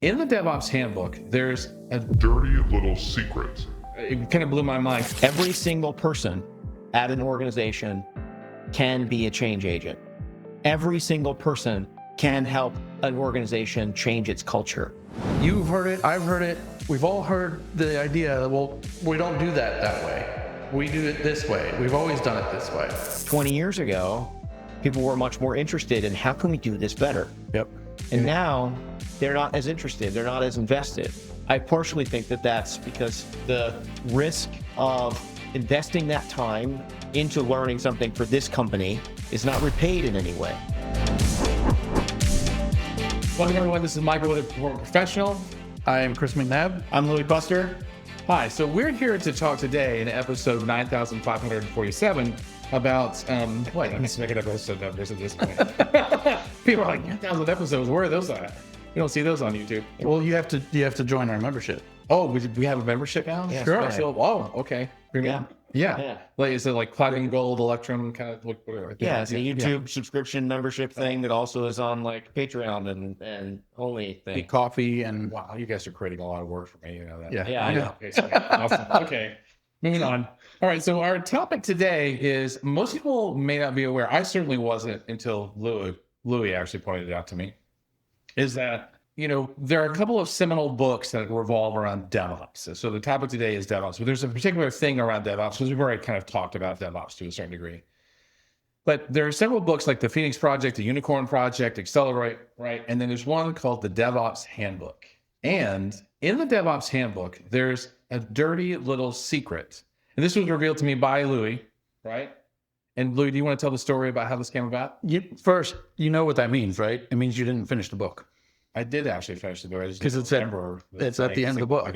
In the DevOps Handbook, there's a dirty little secret. It kind of blew my mind. Every single person at an organization can be a change agent. Every single person can help an organization change its culture. You've heard it, I've heard it. We've all heard the idea that, well, we don't do that way. We do it this way. We've always done it this way. 20 years ago, people were much more interested in how can we do this better? Yep. And now they're not as interested, they're not as invested. I partially think that that's because the risk of investing that time into learning something for this company is not repaid in any way. Welcome everyone, this is Michael with Performant Professional. I am Chris McNabb. I'm Louis Puster. Hi, so we're here to talk today in episode 9547 about, wait, I'm just making up episode numbers at this point. People are like, 9,000 episodes, where are those at? You don't see those on YouTube. Well, you have to join our membership. Oh, we have a membership now? Yeah, sure. So, oh, okay. Yeah. Like, is it like platinum, gold, electrum, kind of whatever? Yeah, it's a YouTube subscription membership thing that also is on like Patreon and only thing. Coffee and Wow, you guys are creating a lot of work for me. You know that. Yeah. Yeah, I know. Okay, so, awesome. Okay, moving on. All right, so our topic today is, most people may not be aware, I certainly wasn't until Louis actually pointed it out to me, is that, there are a couple of seminal books that revolve around DevOps. So the topic today is DevOps, but there's a particular thing around DevOps, because we've already kind of talked about DevOps to a certain degree. But there are several books like the Phoenix Project, the Unicorn Project, Accelerate, right? And then there's one called the DevOps Handbook. And in the DevOps Handbook, there's a dirty little secret. And this was revealed to me by Louis, right? And Louis, do you want to tell the story about how this came about? First, you know what that means, right? It means you didn't finish the book. I did actually finish the book. Because it's at the end of the book. I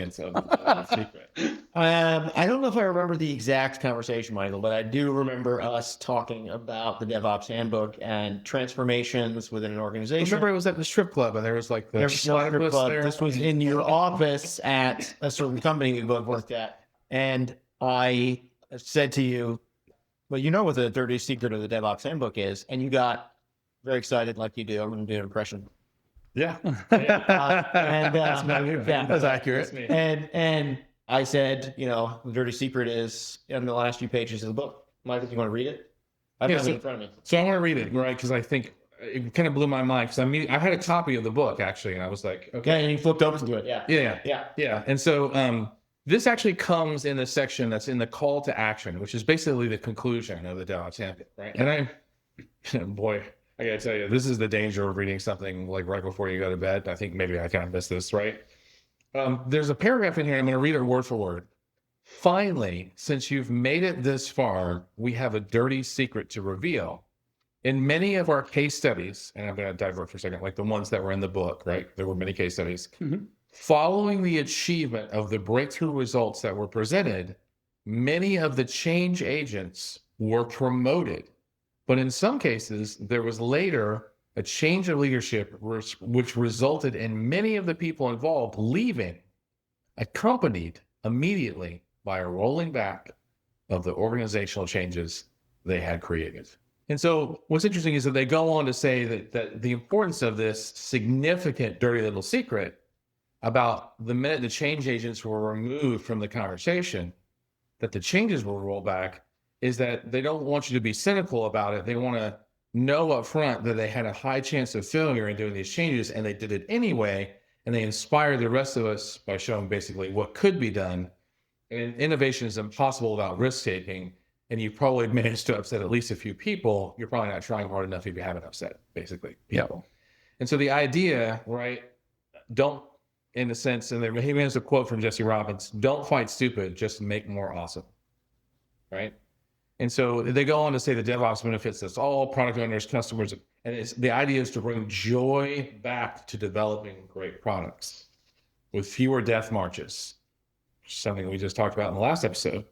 don't know if I remember the exact conversation, Michael, but I do remember us talking about the DevOps Handbook and transformations within an organization. Remember, it was at the strip club, and there was like the There was no strip club. there. This was in your office at a certain company we both worked at. And I said to you, well, you know what the dirty secret of the DevOps Handbook is. And you got very excited like you do. I'm going to do an impression. Yeah. That's not you. That's accurate. That's me. And I said, the dirty secret is in the last few pages of the book. Michael, do you want to read it? I have it in front of me. So I want to read it, right? Because I think it kind of blew my mind. Because I had a copy of the book actually, and I was like, okay. Yeah, and you flipped over to it. Yeah. And so this actually comes in the section that's in the call to action, which is basically the conclusion of the DevOps Handbook, right? And boy, I gotta tell you, this is the danger of reading something like right before you go to bed. I think maybe I kind of missed this, right? There's a paragraph in here. I'm going to read it word for word. Finally, since you've made it this far, we have a dirty secret to reveal. In many of our case studies, and I'm going to divert for a second, like the ones that were in the book, right? There were many case studies. Mm-hmm. Following the achievement of the breakthrough results that were presented, many of the change agents were promoted. But in some cases, there was later a change of leadership, which resulted in many of the people involved leaving, accompanied immediately by a rolling back of the organizational changes they had created. And so what's interesting is that they go on to say that the importance of this significant dirty little secret about the minute the change agents were removed from the conversation, that the changes will roll back, is that they don't want you to be cynical about it. They want to know up front that they had a high chance of failure in doing these changes, and they did it anyway, and they inspired the rest of us by showing basically what could be done. And innovation is impossible without risk-taking, and you probably managed to upset at least a few people. You're probably not trying hard enough if you haven't upset, basically, people. And so the idea, right, don't, in a sense, and he has a quote from Jesse Robbins, don't fight stupid, just make more awesome, right? And so they go on to say the DevOps benefits us all, product owners, customers, and the idea is to bring joy back to developing great products with fewer death marches, something we just talked about in the last episode.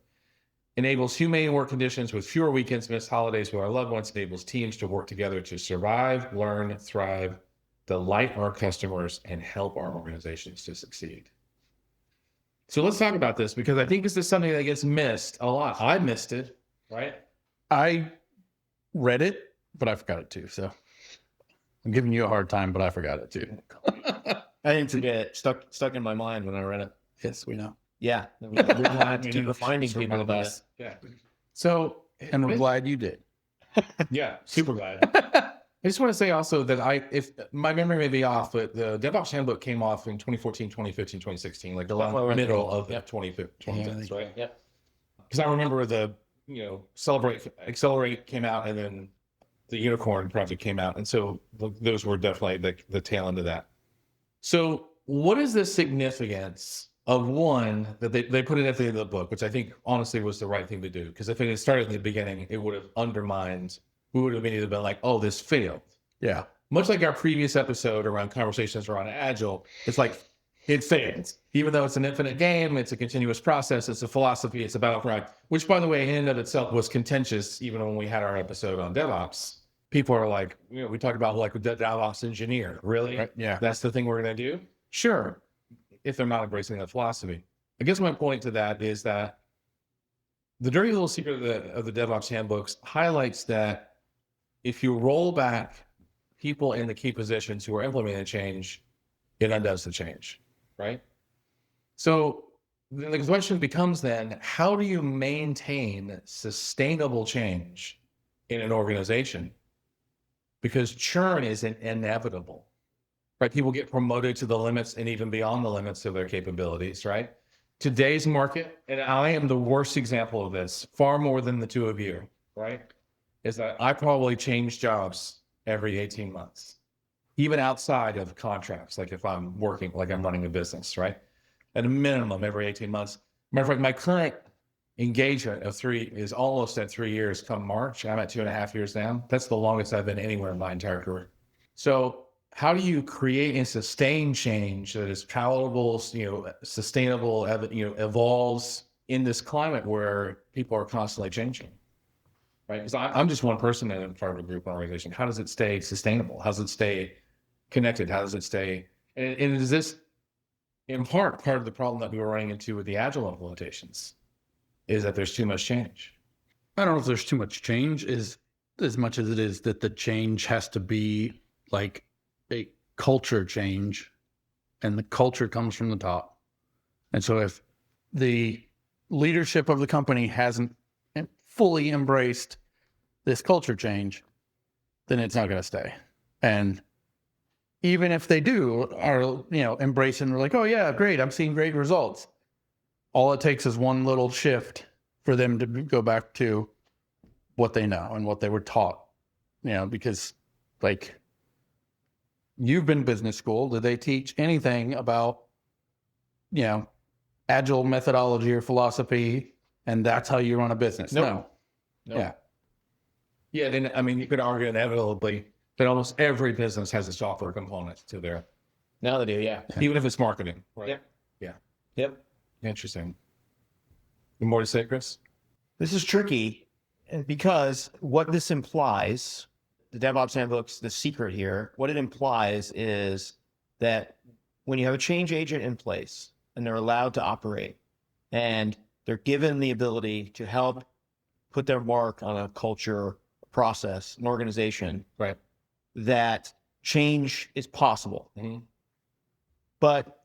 Enables humane work conditions with fewer weekends, missed holidays with our loved ones, enables teams to work together to survive, learn, thrive, delight our customers, and help our organizations to succeed. So let's talk about this, because I think this is something that gets missed a lot. I missed it. Right? I read it, but I forgot it too. So I'm giving you a hard time, but I forgot it too. I didn't forget it. Stuck in my mind when I read it. Yes, we know. Yeah. We're glad to keep reminding people about it. Yeah. So, And we're glad you did. yeah, super glad. I just want to say also that if my memory may be off, but the DevOps Handbook came off in 2014, 2015, 2016, like the middle of the 2010s, right? Yep. Because I remember Accelerate came out, and then the Unicorn project came out. And so those were definitely the tail end of that. So what is the significance of one that they put it at the end of the book, which I think honestly was the right thing to do? Because if it had started in the beginning, it would have undermined, we would have immediately been like, oh, this failed. Yeah. Much like our previous episode around conversations around Agile, it's like, it fails. Even though it's an infinite game, it's a continuous process, it's a philosophy, it's a battle cry, which, by the way, in and of itself was contentious even when we had our episode on DevOps. People are like, we talked about like the DevOps engineer. Really? Right. Yeah. That's the thing we're going to do? Sure. If they're not embracing that philosophy. I guess my point to that is that the dirty little secret of the DevOps handbooks highlights that if you roll back people in the key positions who are implementing change, it undoes the change, right? So the question becomes then, how do you maintain sustainable change in an organization? Because churn is inevitable, right? People get promoted to the limits and even beyond the limits of their capabilities, right? Today's market, and I am the worst example of this, far more than the two of you, right? Is that I probably change jobs every 18 months, even outside of contracts. Like if I'm working, like I'm running a business, right? At a minimum, every 18 months. Matter of fact, my current engagement of 3 is almost at 3 years come March. I'm at 2.5 years now. That's the longest I've been anywhere in my entire career. So how do you create and sustain change that is palatable, sustainable, evolves in this climate where people are constantly changing, right? Because I'm just one person in part of a group organization. How does it stay sustainable? How does it stay connected? How does it stay? And is this in part of the problem that we were running into with the Agile implementations? Is that there's too much change? I don't know if there's too much change as much as it is that the change has to be like a culture change, and the culture comes from the top. And so if the leadership of the company hasn't fully embraced this culture change, then it's not going to stay. And even if they are embracing, they're like, oh yeah, great, I'm seeing great results. All it takes is one little shift for them to go back to what they know and what they were taught, because like you've been business school. Did they teach anything about, Agile methodology or philosophy? And that's how you run a business? No. Yeah. Yeah. Then, I mean, you could argue inevitably that almost every business has a software component to their, Now they do, yeah. even if it's marketing, right? Yep. Yeah. Yep. Interesting. More to say, Chris? This is tricky because what this implies, the DevOps Handbook's the secret here, what it implies is that when you have a change agent in place and they're allowed to operate and they're given the ability to help put their mark on a culture, process, an organization, Right. that change is possible. Mm-hmm. But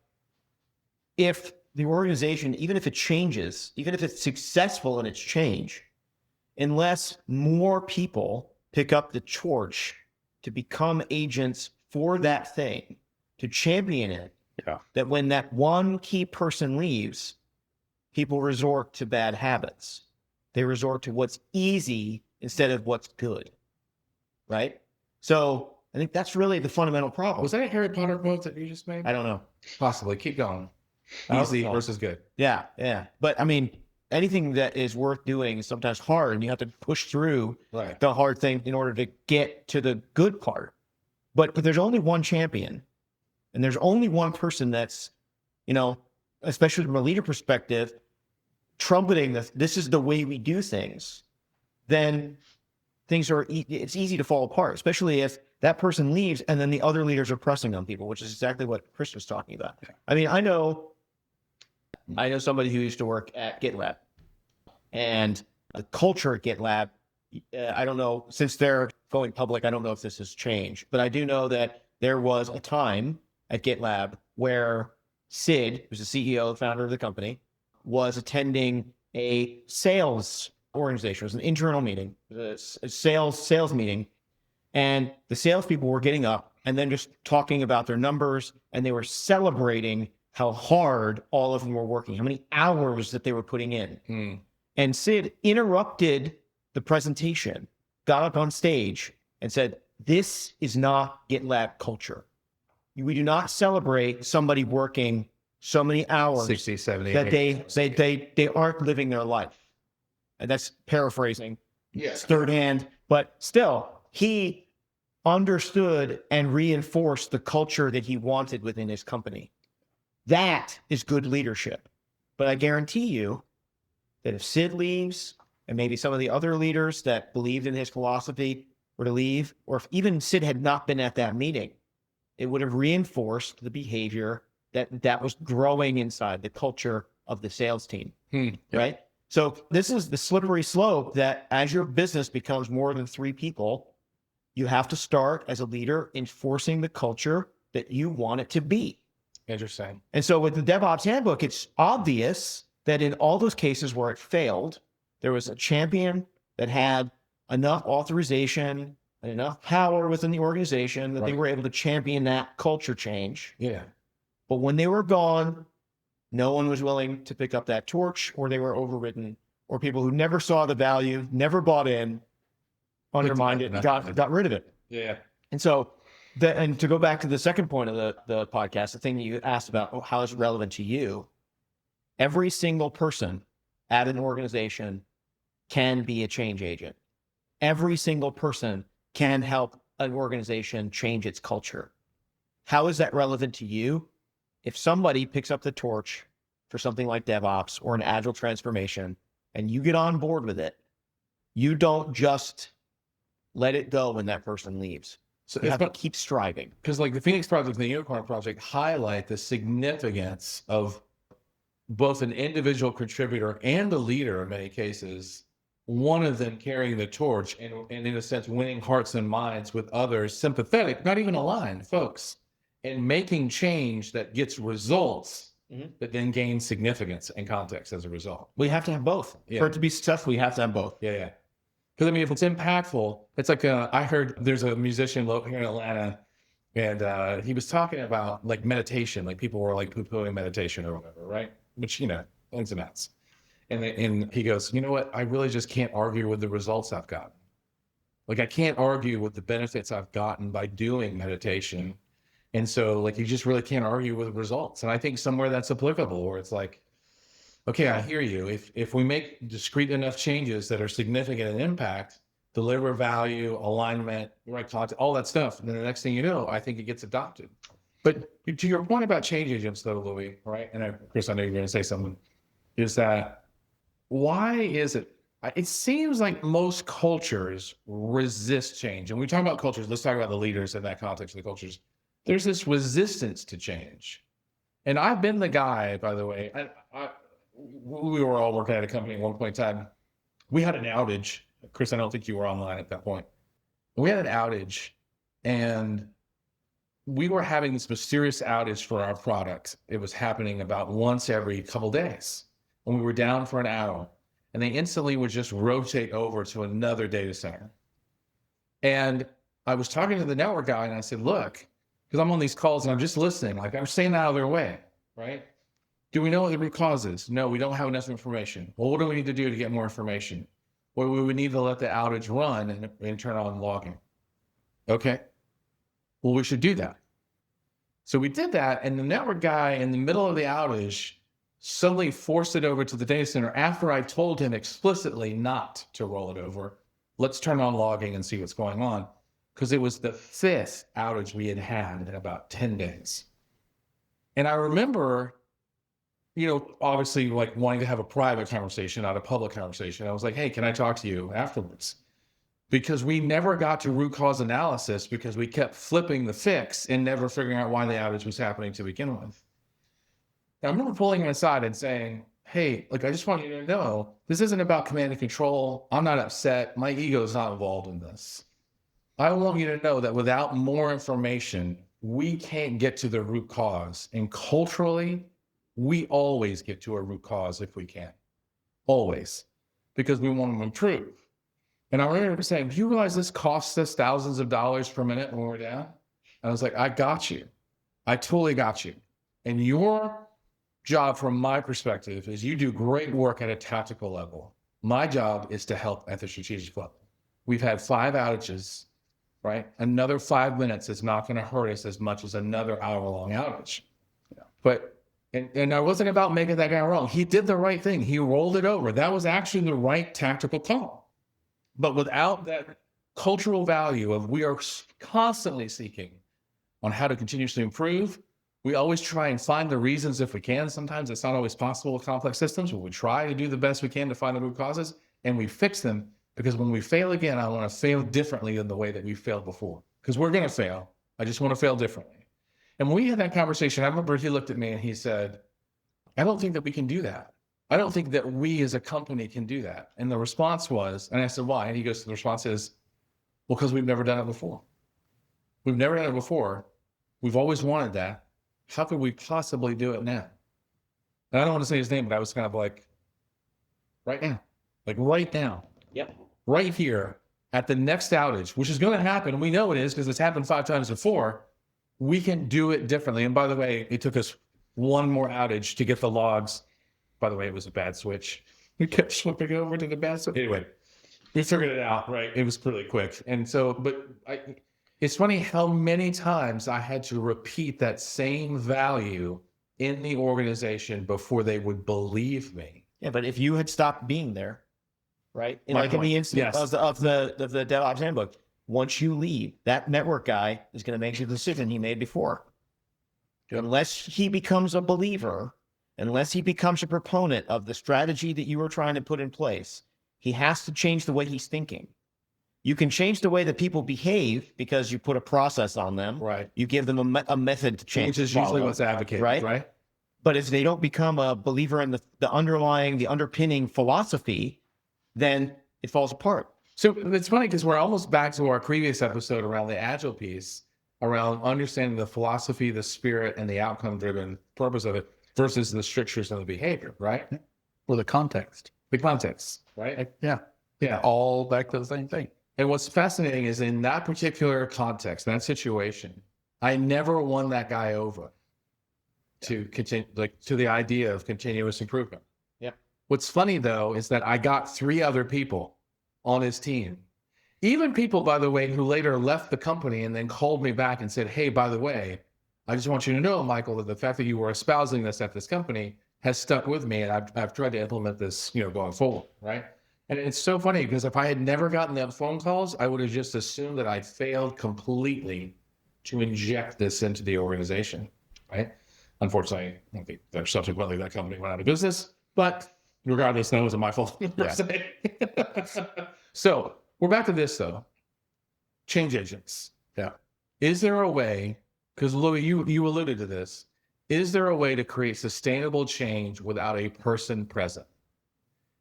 if the organization, even if it changes, even if it's successful in its change, unless more people pick up the torch to become agents for that thing, to champion it, that when that one key person leaves, people resort to bad habits. They resort to what's easy instead of what's good, right? So I think that's really the fundamental problem. Was that a Harry Potter quote that you just made? I don't know. Possibly. Keep going. Easy versus good. Yeah. But I mean, anything that is worth doing is sometimes hard, and you have to push through Right. the hard thing in order to get to the good part. But there's only one champion, and there's only one person that's, especially from a leader perspective, trumpeting this is the way we do things. Then things it's easy to fall apart, especially if that person leaves and then the other leaders are pressing on people, which is exactly what Chris was talking about. I mean, I know somebody who used to work at GitLab, and the culture at GitLab, I don't know, since they're going public, I don't know if this has changed, but I do know that there was a time at GitLab where Sid, who's the CEO and founder of the company, was attending a sales organization. It was an internal meeting, a sales meeting. And the salespeople were getting up and then just talking about their numbers, and they were celebrating how hard all of them were working, how many hours that they were putting in. And Sid interrupted the presentation, got up on stage and said, "This is not GitLab culture. We do not celebrate somebody working so many hours 60, 70, that they aren't living their life." And that's paraphrasing. It's third hand, but still, he understood and reinforced the culture that he wanted within his company. That is good leadership. But I guarantee you that if Sid leaves, and maybe some of the other leaders that believed in his philosophy were to leave, or if even Sid had not been at that meeting, it would have reinforced the behavior that was growing inside the culture of the sales team, right? So this is the slippery slope that as your business becomes more than 3 people, you have to start as a leader enforcing the culture that you want it to be. Interesting. And so with the DevOps Handbook, it's obvious that in all those cases where it failed, there was a champion that had enough authorization and enough power within the organization that they were able to champion that culture change. Yeah. But when they were gone, no one was willing to pick up that torch, or they were overridden, or people who never saw the value, never bought in, undermined it, got rid of it. Yeah. And so, and to go back to the second point of the podcast, the thing that you asked about, how is it relevant to you? Every single person at an organization can be a change agent. Every single person can help an organization change its culture. How is that relevant to you? If somebody picks up the torch for something like DevOps or an Agile transformation, and you get on board with it, you don't just let it go when that person leaves. So you have to keep striving. Because like the Phoenix Project and the Unicorn Project highlight the significance of both an individual contributor and a leader in many cases, one of them carrying the torch and in a sense winning hearts and minds with others, sympathetic, not even aligned folks, and making change that gets results that then gains significance and context as a result. We have to have both. For it to be successful, we have to have both. Yeah. Because I mean, if it's impactful, it's like I heard there's a musician here in Atlanta, and he was talking about like meditation, like people were like poo-pooing meditation or whatever, right? Which, you know, ins and outs. And he goes, you know what? I really just can't argue with the results I've gotten. Like I can't argue with the benefits I've gotten by doing meditation. And so like, you just really can't argue with results. And I think somewhere that's applicable where it's like, okay, I hear you. If we make discrete enough changes that are significant in impact, deliver value, alignment, right content, all that stuff, and then the next thing you know, I think it gets adopted. But to your point about change agents, though, Louis, right? And Chris, I know you're going to say something. Is that why is it? It seems like most cultures resist change, and we talk about cultures. Let's talk about the leaders in that context of the cultures. There's this resistance to change, and I've been the guy, by the way. We were all working at a company at one point in time. We had an outage. Chris, I don't think you were online at that point. We had an outage, and we were having this mysterious outage for our product. It was happening about once every couple days. And we were down for an hour, and they instantly would just rotate over to another data center. And I was talking to the network guy, and I said, look, because I'm on these calls and I'm just listening, like I'm staying out of their way, right? Do we know what the root cause is? No, we don't have enough information. Well, what do we need to do to get more information? Well, we would need to let the outage run and turn on logging. Okay. Well, we should do that. So we did that, and the network guy in the middle of the outage suddenly forced it over to the data center after I told him explicitly not to roll it over. Let's turn on logging and see what's going on. Because it was the 5th outage we had had in about 10 days. And I remember, you know, obviously like wanting to have a private conversation, not a public conversation. I was like, hey, can I talk to you afterwards? Because we never got to root cause analysis because we kept flipping the fix and never figuring out why the outage was happening to begin with. And I remember pulling him aside and saying, hey, like, I just want you to know, this isn't about command and control. I'm not upset. My ego is not involved in this. I want you to know that without more information, we can't get to the root cause. And culturally, we always get to a root cause if we can. Always. Because we want to improve. And I remember saying, do you realize this costs us thousands of dollars per minute when we're down? And I was like, I got you. I totally got you. And your job, from my perspective, is you do great work at a tactical level. My job is to help at the strategic level. We've had 5 outages, right? Another 5 minutes is not going to hurt us as much as another hour-long outage. Yeah. But, and I wasn't about making that guy wrong. He did the right thing. He rolled it over. That was actually the right tactical call. But without that cultural value of we are constantly seeking on how to continuously improve, we always try and find the reasons if we can. Sometimes it's not always possible with complex systems, but we try to do the best we can to find the root causes, and we fix them, because when we fail again, I want to fail differently than the way that we failed before, because we're going to fail. I just want to fail differently. And when we had that conversation, I remember he looked at me and he said, I don't think that we can do that. I don't think that we as a company can do that. And the response was, and I said, why? And he goes, the response is, well, because we've never done it before. We've never done it before. We've always wanted that. How could we possibly do it now? And I don't want to say his name, but I was kind of like, right now, like right now. Yep. Right here at the next outage, which is going to happen. We know it is because it's happened 5 times before. We can do it differently. And by the way, it took us one more outage to get the logs. By the way, it was a bad switch. We kept flipping over to the bad switch. Anyway, we figured it out, right? It was pretty quick. And so, but it's funny how many times I had to repeat that same value in the organization before they would believe me. Yeah, but if you had stopped being there, right? And My like in the point. instance Yes. of the DevOps Handbook, once you leave, that network guy is going to make the decision he made before. Yep. Unless he becomes a believer, unless he becomes a proponent of the strategy that you were trying to put in place, he has to change the way he's thinking. You can change the way that people behave because you put a process on them. Right. You give them a method to change. Which is usually what's advocated, right? But if they don't become a believer in the underpinning philosophy, then it falls apart. So it's funny because we're almost back to our previous episode around the Agile piece, around understanding the philosophy, the spirit, and the outcome-driven purpose of it versus the strictures of the behavior, right? Or the context. The context, right? Yeah. Yeah. All back to the same thing. And what's fascinating is in that particular context, that situation, I never won that guy over to continue, like to the idea of continuous improvement. Yeah. What's funny though is that I got 3 other people on his team, even people, by the way, who later left the company and then called me back and said, hey, by the way, I just want you to know, Michael, that the fact that you were espousing this at this company has stuck with me, and I've tried to implement this, going forward, right? And it's so funny because if I had never gotten them phone calls, I would have just assumed that I failed completely to inject this into the organization, right? Unfortunately, I think that subsequently that company went out of business, but regardless, that wasn't my fault. Yeah. So we're back to this though. Change agents. Yeah. Is there a way, because Louis, you alluded to this, is there a way to create sustainable change without a person present?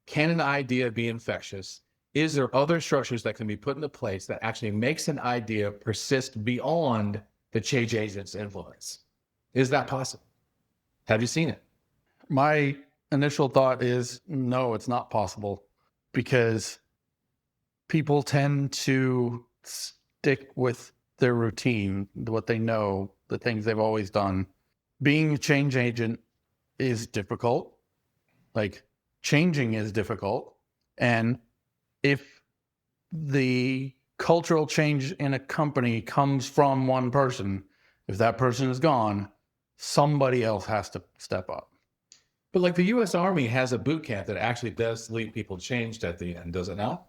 Can an idea be infectious? Is there other structures that can be put into place that actually makes an idea persist beyond the change agent's influence? Is that possible? Have you seen it? My initial thought is no, it's not possible, because people tend to stick with their routine, what they know, the things they've always done. Being a change agent is difficult. Like, changing is difficult. And if the cultural change in a company comes from one person, if that person is gone, somebody else has to step up. But like the U.S. Army has a boot camp that actually does leave people changed at the end, does it not?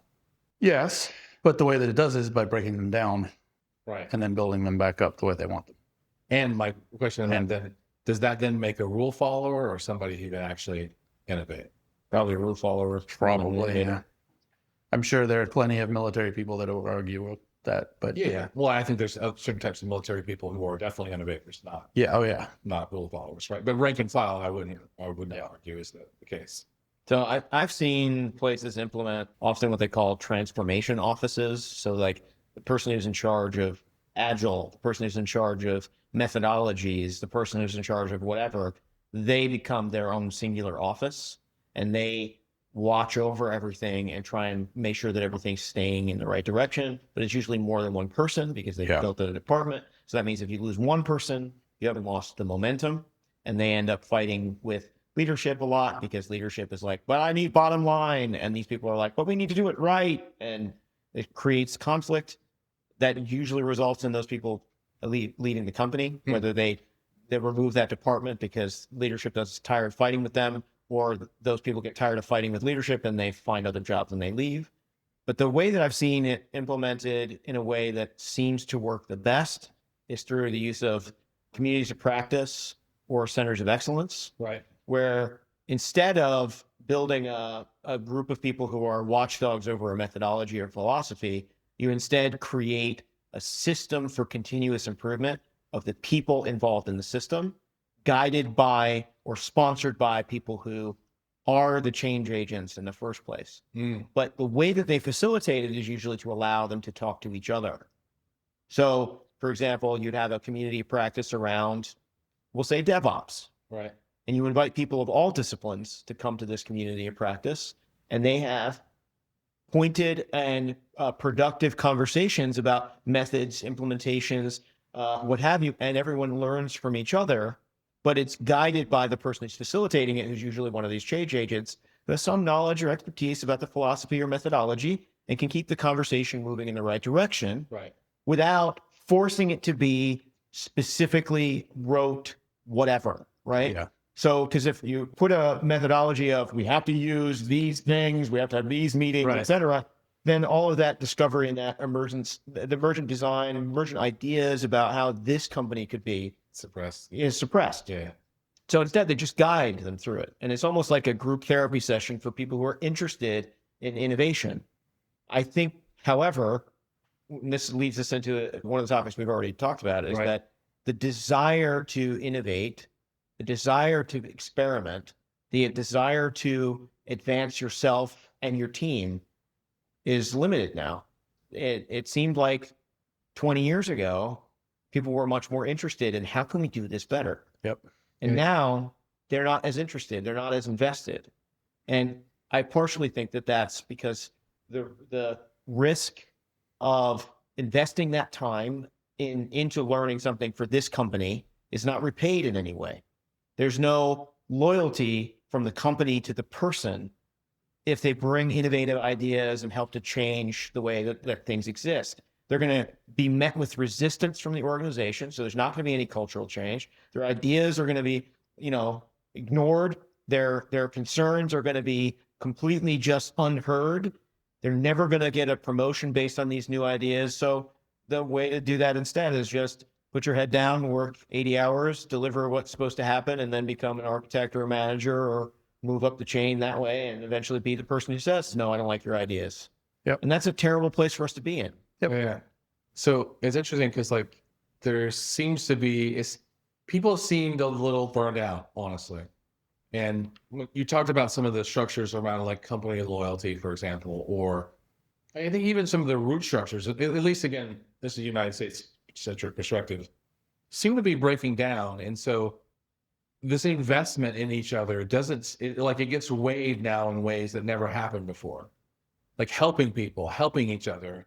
Yes, but the way that it does is by breaking them down Right. and then building them back up the way they want them. And my question then, does that then make a rule follower or somebody who can actually innovate? Probably a rule follower. Probably, yeah. I'm sure there are plenty of military people that will argue with that, but Yeah. Well, I think there's certain types of military people who are definitely innovators, not rule followers, right? But rank and file, I wouldn't argue is the case. So I've seen places implement often what they call transformation offices. So like the person who's in charge of Agile, the person who's in charge of methodologies, the person who's in charge of whatever, they become their own singular office and they watch over everything and try and make sure that everything's staying in the right direction. But it's usually more than one person because they've built a department. So that means if you lose one person, you haven't lost the momentum, and they end up fighting with leadership a lot because leadership is like, but I need bottom line. And these people are like, but we need to do it right. And it creates conflict that usually results in those people leading the company, whether they remove that department because leadership is tired of fighting with them, or those people get tired of fighting with leadership and they find other jobs and they leave. But the way that I've seen it implemented in a way that seems to work the best is through the use of communities of practice or centers of excellence, Right. where instead of building a group of people who are watchdogs over a methodology or philosophy, you instead create a system for continuous improvement of the people involved in the system, guided by or sponsored by people who are the change agents in the first place. But the way that they facilitate it is usually to allow them to talk to each other. So, for example, you'd have a community practice around, we'll say DevOps. Right. And you invite people of all disciplines to come to this community of practice, and they have pointed and productive conversations about methods, implementations, what have you, and everyone learns from each other, but it's guided by the person who's facilitating it, who's usually one of these change agents, who has some knowledge or expertise about the philosophy or methodology and can keep the conversation moving in the right direction, Right. without forcing it to be specifically rote whatever, right? Yeah. So, because if you put a methodology of we have to use these things, we have to have these meetings, Right. et cetera, then all of that discovery and that the emergent design, emergent ideas about how this company could be Suppressed. is suppressed. Yeah. So instead, they just guide them through it. And it's almost like a group therapy session for people who are interested in innovation. I think, however, and this leads us into one of the topics we've already talked about, is Right. that the desire to innovate, the desire to experiment, the desire to advance yourself and your team is limited now. It seemed like 20 years ago, people were much more interested in how can we do this better? Yep. And now they're not as interested. They're not as invested. And I partially think that that's because the risk of investing that time into learning something for this company is not repaid in any way. There's no loyalty from the company to the person if they bring innovative ideas and help to change the way that things exist. They're going to be met with resistance from the organization. So there's not going to be any cultural change. Their ideas are going to be, ignored. Their concerns are going to be completely just unheard. They're never going to get a promotion based on these new ideas. So the way to do that instead is just put your head down, work 80 hours, deliver what's supposed to happen, and then become an architect or a manager or move up the chain that way and eventually be the person who says, no, I don't like your ideas. Yep. And that's a terrible place for us to be in. Yeah. So it's interesting because there seems to be people seemed a little burned out, honestly. And you talked about some of the structures around company loyalty, for example, or I think even some of the root structures, at least again, this is a United States centric perspective, seem to be breaking down. And so this investment in each other it gets weighed now in ways that never happened before. Like helping people, helping each other.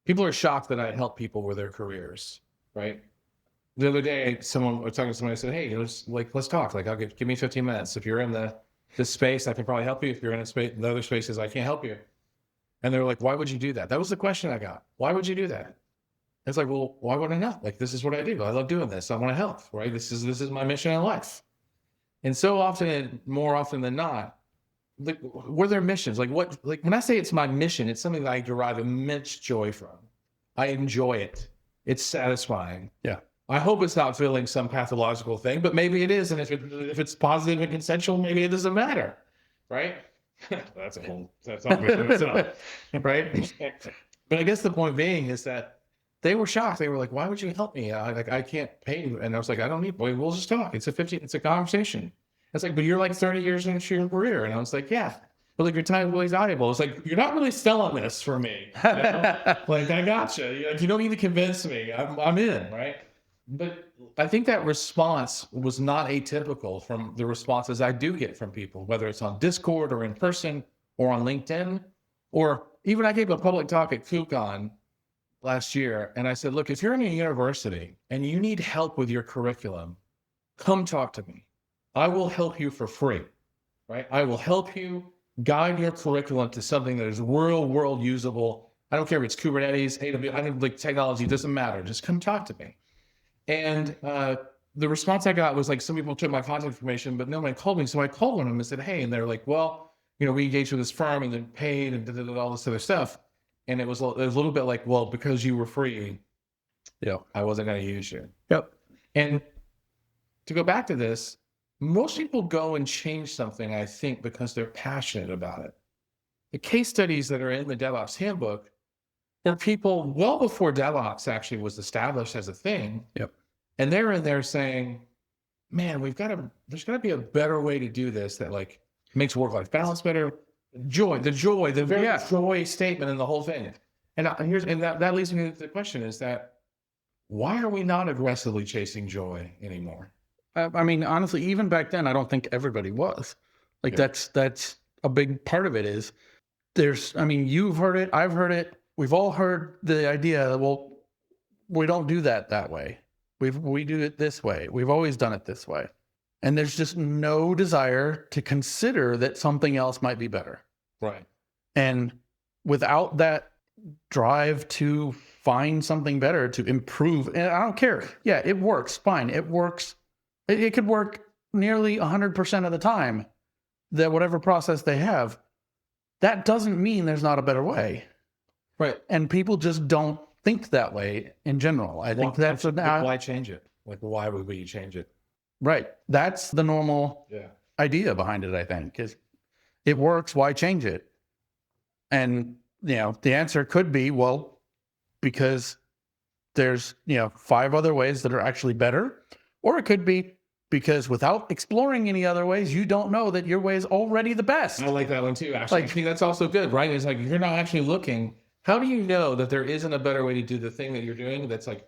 People are shocked that I help people with their careers, right? The other day, I was talking to somebody, I said, hey, let's talk. Give me 15 minutes. If you're in this space, I can probably help you. If you're in the other spaces, I can't help you. And they're like, why would you do that? That was the question I got. Why would you do that? It's like, well, why would I not? This is what I do. I love doing this. I want to help, right? This is my mission in life. And so often, more often than not, what are their missions? When I say it's my mission, it's something that I derive immense joy from. I enjoy it. It's satisfying. Yeah. I hope it's not feeling some pathological thing, but maybe it is. And if it's positive and consensual, maybe it doesn't matter, right? That's not right? But I guess the point being is that they were shocked. They were like, why would you help me? I can't pay you. And I was like, I don't need, we'll just talk. It's a conversation. It's like, but you're 30 years into your career. And I was like, yeah, but like your time is really valuable. It's like, you're not really selling this for me. You know? Like, I gotcha. You don't need to convince me. I'm in, right? But I think that response was not atypical from the responses I do get from people, whether it's on Discord or in person or on LinkedIn, or even I gave a public talk at KubeCon last year. And I said, look, if you're in a university and you need help with your curriculum, come talk to me. I will help you for free, right? I will help you guide your curriculum to something that is real world usable. I don't care if it's Kubernetes, AWS, I don't like technology, it doesn't matter. Just come talk to me. And the response I got was like, some people took my contact information, but nobody called me. So I called one of them and said, hey, and they're like, well, we engaged with this firm and then paid and all this other stuff. And it was a little bit like, well, because you were free, I wasn't going to use you. Yep. And to go back to this, most people go and change something, I think, because they're passionate about it. The case studies that are in the DevOps Handbook are people well before DevOps actually was established as a thing. Yep. And they're in there saying, man, there's got to be a better way to do this that like makes work-life balance better. The very joy statement in the whole thing. And that leads me to the question is that, why are we not aggressively chasing joy anymore? I mean, honestly, even back then, I don't think everybody was. Like, that's a big part of it is you've heard it, I've heard it. We've all heard the idea, well, we don't do that way. We do it this way. We've always done it this way. And there's just no desire to consider that something else might be better. Right. And without that drive to find something better, to improve, and I don't care. Yeah, it works. Fine. It works. It could work nearly 100% of the time, that whatever process they have. That doesn't mean there's not a better way. Right. And people just don't think that way in general. I think that's why change it? Like, why would we change it? Right. That's the normal idea behind it, I think, is it works, why change it? And, the answer could be, well, because there's, 5 other ways that are actually better. Or it could be because without exploring any other ways, you don't know that your way is already the best. I like that one too, actually. I think that's also good, right? It's like, you're not actually looking. How do you know that there isn't a better way to do the thing that you're doing that's like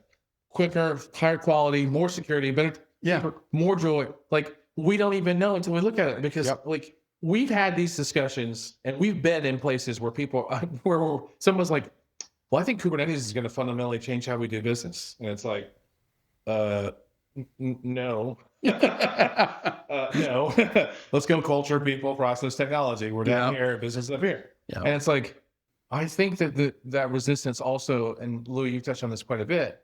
quicker, higher quality, more security, better, more joy? Like, we don't even know until we look at it, because like, we've had these discussions and we've been in places where where someone's like, well, I think Kubernetes is going to fundamentally change how we do business. And it's like, no. No. Let's go culture, people, process, technology. We're down here, business up here. Yeah. And it's like, I think that that resistance also, and Louis, you've touched on this quite a bit,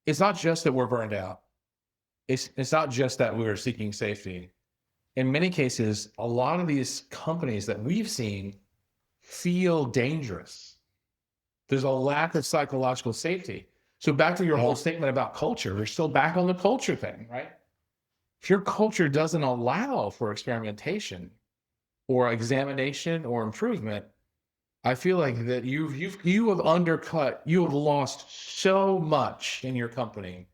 it's not just that we're burned out. It's not just that we're seeking safety. In many cases, a lot of these companies that we've seen feel dangerous. There's a lack of psychological safety. So back to your whole statement about culture, we're still back on the culture thing, right? If your culture doesn't allow for experimentation or examination or improvement, I feel like that you have undercut, you have lost so much in your company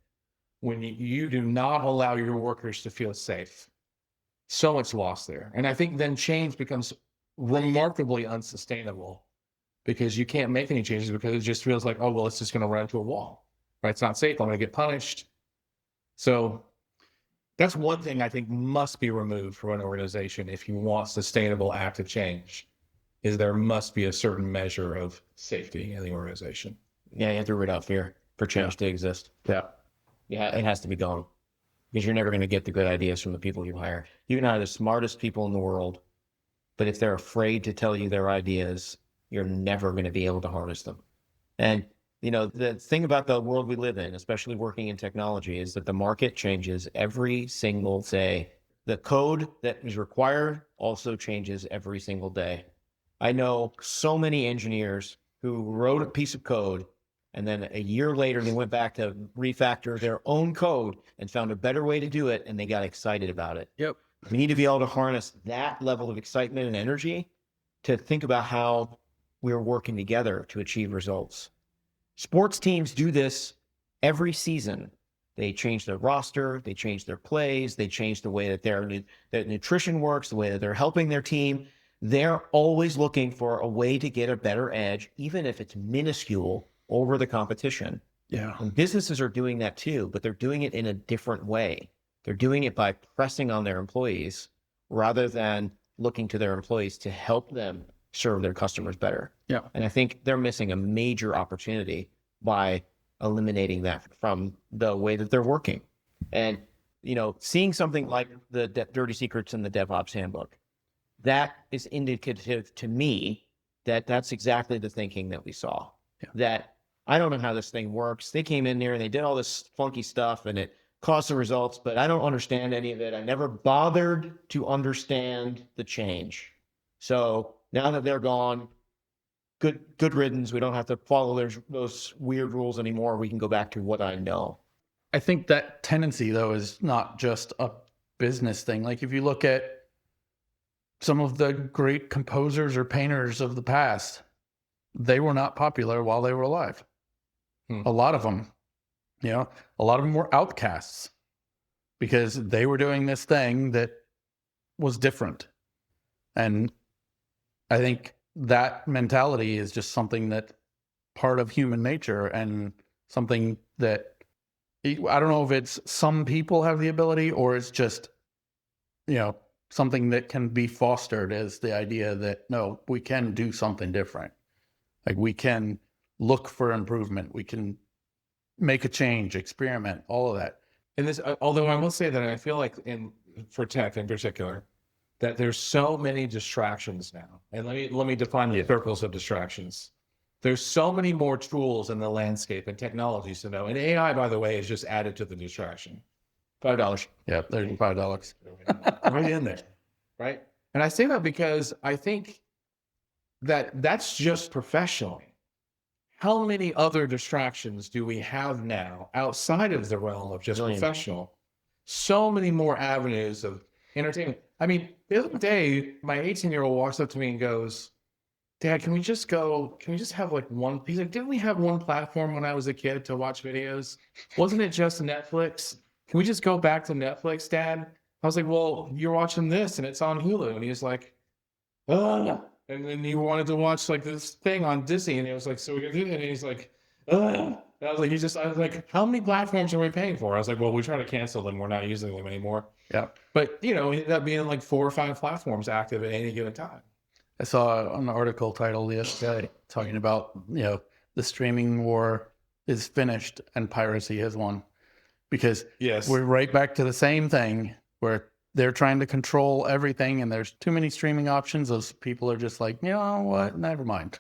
when you do not allow your workers to feel safe. So much lost there. And I think then change becomes remarkably unsustainable, because you can't make any changes because it just feels like, oh, well, it's just going to run into a wall, right? It's not safe. I'm going to get punished. So that's one thing I think must be removed from an organization if you want sustainable active change, is there must be a certain measure of safety in the organization. Yeah, you have to root out fear for change to exist. Yeah, it has to be gone, because you're never going to get the good ideas from the people you hire. You can hire the smartest people in the world, but if they're afraid to tell you their ideas, you're never going to be able to harness them. And, the thing about the world we live in, especially working in technology, is that the market changes every single day. The code that is required also changes every single day. I know so many engineers who wrote a piece of code, and then a year later, they went back to refactor their own code and found a better way to do it, and they got excited about it. Yep. We need to be able to harness that level of excitement and energy to think about how we're working together to achieve results. Sports teams do this every season. They change their roster, they change their plays, they change the way that their nutrition works, the way that they're helping their team. they're always looking for a way to get a better edge, even if it's minuscule, over the competition. Yeah. And businesses are doing that too, but they're doing it in a different way. They're doing it by pressing on their employees rather than looking to their employees to help them serve their customers better. Yeah. And I think they're missing a major opportunity by eliminating that from the way that they're working. And, seeing something like the dirty secrets in the DevOps Handbook, that is indicative to me that that's exactly the thinking that we saw. Yeah. That I don't know how this thing works. They came in there and they did all this funky stuff and it caused some results, but I don't understand any of it. I never bothered to understand the change. So now that they're gone, good riddance. We don't have to follow those weird rules anymore. We can go back to what I know. I think that tendency, though, is not just a business thing. Like if you look at some of the great composers or painters of the past, they were not popular while they were alive. A lot of them, a lot of them were outcasts because they were doing this thing that was different. And I think that mentality is just something that part of human nature and something that I don't know if it's some people have the ability or it's just, something that can be fostered as the idea that, no, we can do something different. Like we can look for improvement. We can make a change, experiment, all of that. And this, although I will say that I feel like for tech in particular, that there's so many distractions now. And let me define the circles of distractions. There's so many more tools in the landscape and technologies to know. And AI, by the way, is just added to the distraction. $5. Yeah, there's $5. Right in there. Right. And I say that because I think that's just professionally. How many other distractions do we have now outside of the realm of just professional? So many more avenues of entertainment. I mean, the other day, my 18-year-old walks up to me and goes, Dad, can we just have like one? He's like, didn't we have one platform when I was a kid to watch videos? Wasn't it just Netflix? Can we just go back to Netflix, Dad? I was like, well, you're watching this and it's on Hulu. And he was like, oh. And then he wanted to watch like this thing on Disney. And he was like, so we can do that. And he's like, and I was like, how many platforms are we paying for? I was like, well, we try to cancel them. We're not using them anymore. Yeah. But, it ended up being like 4 or 5 platforms active at any given time. I saw an article titled the other day talking about, the streaming war is finished and piracy has won. Because we're right back to the same thing where they're trying to control everything and there's too many streaming options. Those people are just like, you know what, never mind.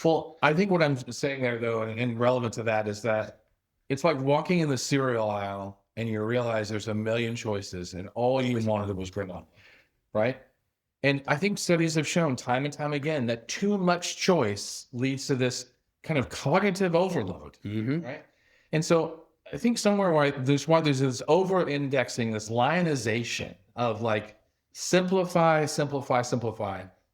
Well, I think what I'm saying there, though, and relevant to that, is that it's like walking in the cereal aisle and you realize there's a million choices and all you wanted was granola, right? And I think studies have shown time and time again that too much choice leads to this kind of cognitive overload, right? And so I think somewhere where there's this over-indexing, this lionization of like simplify,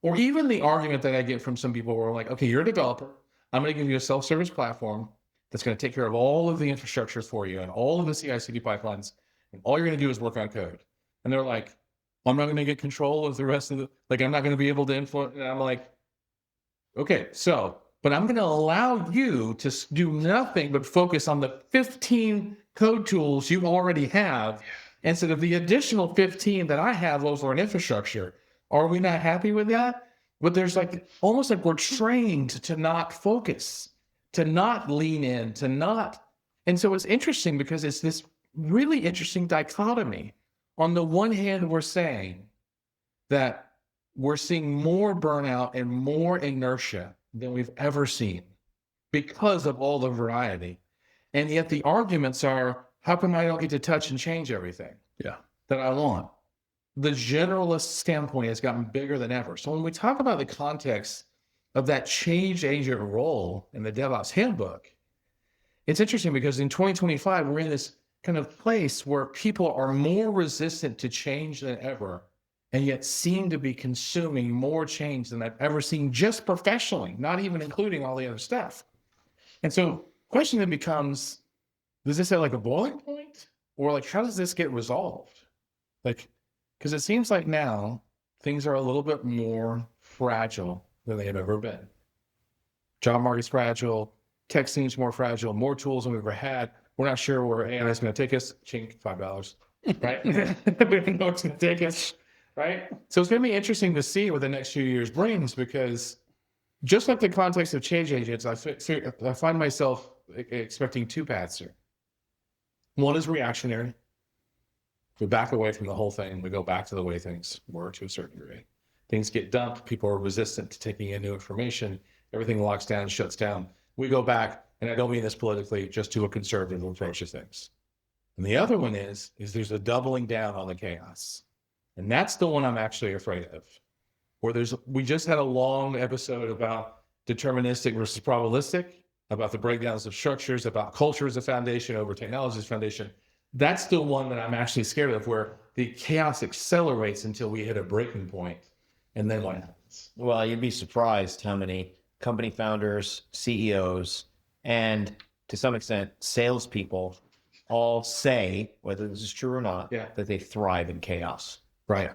or even the argument that I get from some people where I'm like, okay, you're a developer. I'm going to give you a self-service platform that's going to take care of all of the infrastructure for you and all of the CI/CD pipelines. And all you're going to do is work on code. And they're like, I'm not going to get control of the rest of I'm not going to be able to influence. And I'm like, okay, but I'm going to allow you to do nothing but focus on the 15 code tools you already have instead of the additional 15 that I have over an infrastructure. Are we not happy with that? But there's almost like we're trained to not focus, to not lean in, to not. And so it's interesting because it's this really interesting dichotomy. On the one hand, we're saying that we're seeing more burnout and more inertia than we've ever seen because of all the variety. And yet the arguments are, how come I don't get to touch and change everything that I want? The generalist standpoint has gotten bigger than ever. So when we talk about the context of that change agent role in the DevOps Handbook, it's interesting because in 2025, we're in this kind of place where people are more resistant to change than ever, and yet seem to be consuming more change than I've ever seen just professionally, not even including all the other stuff. And so the question then becomes, does this have like a boiling point? Or how does this get resolved? Because it seems like now things are a little bit more fragile than they have ever been. Job market's fragile, tech seems more fragile, more tools than we've ever had. We're not sure where AI is going to take us. Chink, $5, right? We don't know what's going to take us, right? So it's going to be interesting to see what the next few years brings, because just like the context of change agents, I find myself expecting two paths here. One is reactionary. We back away from the whole thing. We go back to the way things were to a certain degree. Things get dumped. People are resistant to taking in new information. Everything locks down and shuts down. We go back, and I don't mean this politically, just to a conservative approach to things. And the other one is there's a doubling down on the chaos. And that's the one I'm actually afraid of. Where we just had a long episode about deterministic versus probabilistic, about the breakdowns of structures, about culture as a foundation over technology as a foundation. That's the one that I'm actually scared of, where the chaos accelerates until we hit a breaking point. And then what happens? Well, you'd be surprised how many company founders, CEOs, and to some extent, salespeople all say, whether this is true or not, that they thrive in chaos. Right.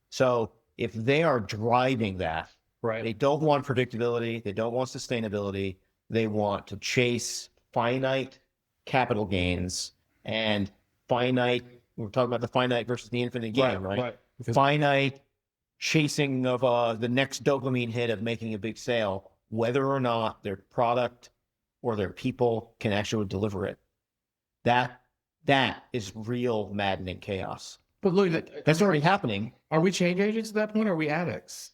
So if they are driving that, right, they don't want predictability, they don't want sustainability, they want to chase finite capital gains and finite, we're talking about the finite versus the infinite game, right? Finite chasing of the next dopamine hit of making a big sale, whether or not their product or their people can actually deliver it. That is real maddening chaos. But look, that's already happening. Are we change agents at that point, or are we addicts?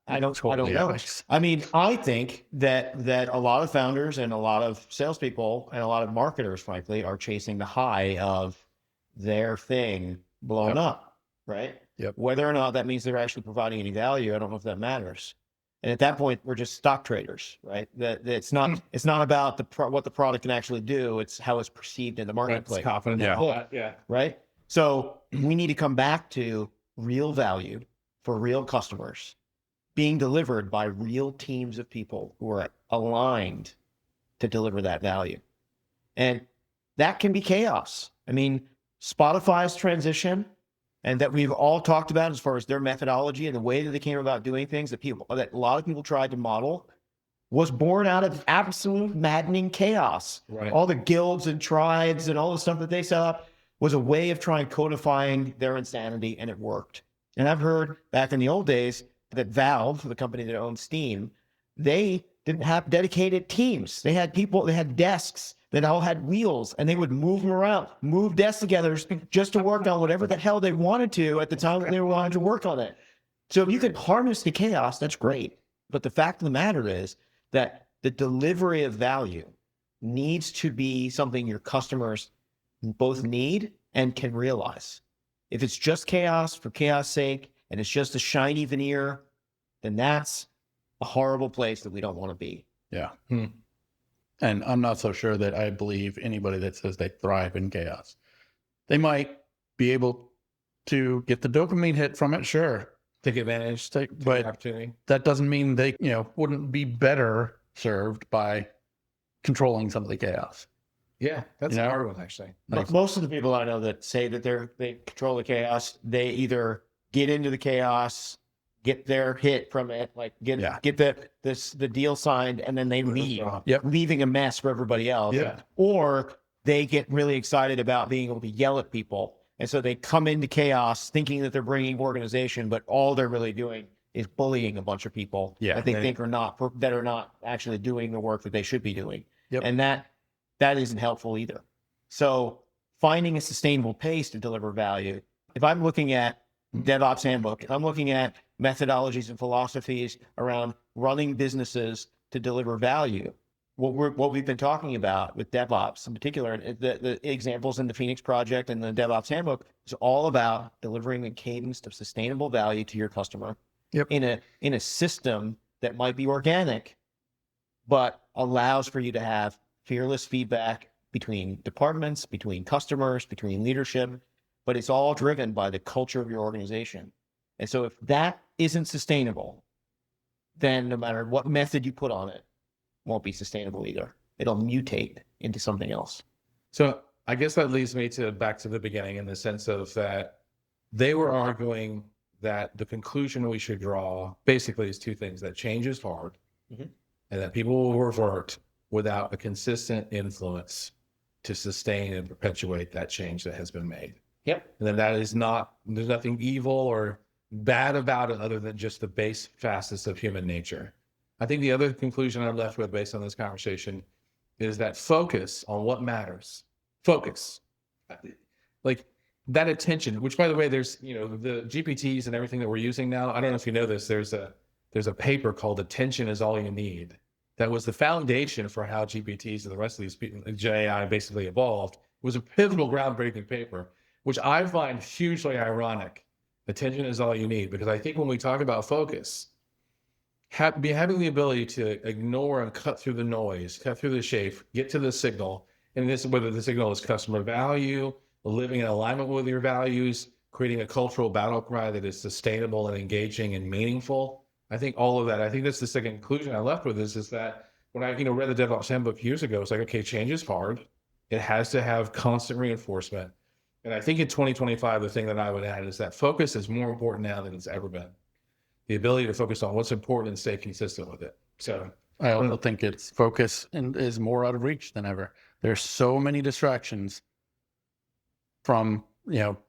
I don't know. I mean, I think that a lot of founders and a lot of salespeople and a lot of marketers, frankly, are chasing the high of their thing blown up, right? Yep. Whether or not that means they're actually providing any value, I don't know if that matters. And at that point, we're just stock traders, right? That it's not about what the product can actually do; it's how it's perceived in the marketplace. It's confident. Yeah. Right. So we need to come back to real value for real customers being delivered by real teams of people who are aligned to deliver that value. And that can be chaos. I mean, Spotify's transition, and that we've all talked about as far as their methodology and the way that they came about doing things that a lot of people tried to model, was born out of absolute maddening chaos. Right. All the guilds and tribes and all the stuff that they set up was a way of trying codifying their insanity, and it worked. And I've heard back in the old days that Valve, the company that owns Steam, they didn't have dedicated teams. They had people, they had desks that all had wheels, and they would move them around, move desks together just to work on whatever the hell they wanted to at the time that they wanted to work on it. So if you can harness the chaos, that's great. But the fact of the matter is that the delivery of value needs to be something your customers both need and can realize. If it's just chaos for chaos sake, and it's just a shiny veneer, then that's a horrible place that we don't want to be. Yeah. And I'm not so sure that I believe anybody that says they thrive in chaos. They might be able to get the dopamine hit from it, sure. Take advantage, but opportunity. That doesn't mean they, wouldn't be better served by controlling some of the chaos. Yeah, that's a hard one, actually. But most of the people I know that say that they control the chaos, they either get into the chaos, get their hit from it, like get the deal signed, and then they leave, leaving a mess for everybody else. Yeah. Or they get really excited about being able to yell at people, and so they come into chaos thinking that they're bringing organization, but all they're really doing is bullying a bunch of people that they think are not actually doing the work that they should be doing. And that isn't helpful either. So finding a sustainable pace to deliver value. If I'm looking at DevOps Handbook, if I'm looking at methodologies and philosophies around running businesses to deliver value, what we've been talking about with DevOps in particular, the examples in the Phoenix Project and the DevOps Handbook is all about delivering a cadence of sustainable value to your customer in a system that might be organic, but allows for you to have fearless feedback between departments, between customers, between leadership, but it's all driven by the culture of your organization. And so if that isn't sustainable, then no matter what method you put on it, won't be sustainable either. It'll mutate into something else. So I guess that leads me back to the beginning, in the sense of that they were arguing that the conclusion we should draw basically is two things: that change is hard, Mhm. and that people will revert without a consistent influence to sustain and perpetuate that change that has been made. Yep. And then that is not, there's nothing evil or bad about it other than just the base facets of human nature. I think the other conclusion I'm left with based on this conversation is that focus on what matters. Focus. Like that attention, which by the way, there's, the GPTs and everything that we're using now. I don't know if you know this, there's a paper called Attention is All You Need. That was the foundation for how GPTs and the rest of these people, AI basically evolved. It was a pivotal, groundbreaking paper, which I find hugely ironic. Attention is all you need, because I think when we talk about focus, having the ability to ignore and cut through the noise, cut through the shade, get to the signal, and this, whether the signal is customer value, living in alignment with your values, creating a cultural battle cry that is sustainable and engaging and meaningful. I think all of that, I think that's the second conclusion I left with is that when I read the DevOps Handbook years ago, it's like, okay, change is hard. It has to have constant reinforcement. And I think in 2025, the thing that I would add is that focus is more important now than it's ever been. The ability to focus on what's important and stay consistent with it. So I also think its focus is more out of reach than ever. There's so many distractions from,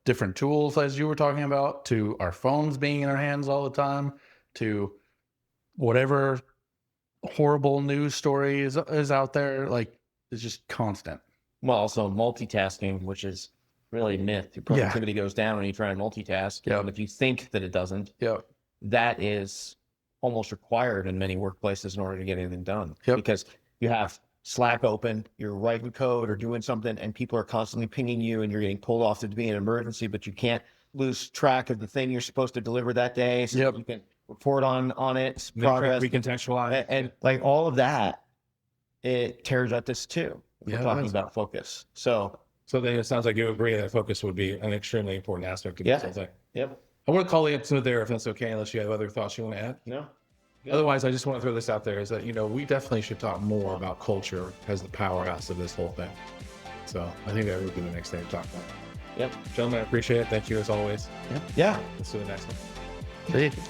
different tools, as you were talking about, to our phones being in our hands all the time, to whatever horrible news story is out there. Like, it's just constant. Well, also multitasking, which is really a myth. Your productivity goes down when you try and multitask. Yeah. And if you think that it doesn't, Yeah. that is almost required in many workplaces in order to get anything done. Yep. Because you have Slack open, you're writing code or doing something, and people are constantly pinging you, and you're getting pulled off to be an emergency, but you can't lose track of the thing you're supposed to deliver that day, so Yep. you can report on its progress. recontextualize. And like all of that, it tears at this too. We're talking about focus. So then it sounds like you agree that focus would be an extremely important aspect of Yeah. this whole thing. Yep. I want to call the episode there if that's okay, unless you have other thoughts you want to add. No. Otherwise, I just want to throw this out there is that, we definitely should talk more about culture as the powerhouse of this whole thing. So I think that would be the next thing to talk about. Yep. Gentlemen, I appreciate it. Thank you as always. Yeah. Let's do the next one. See?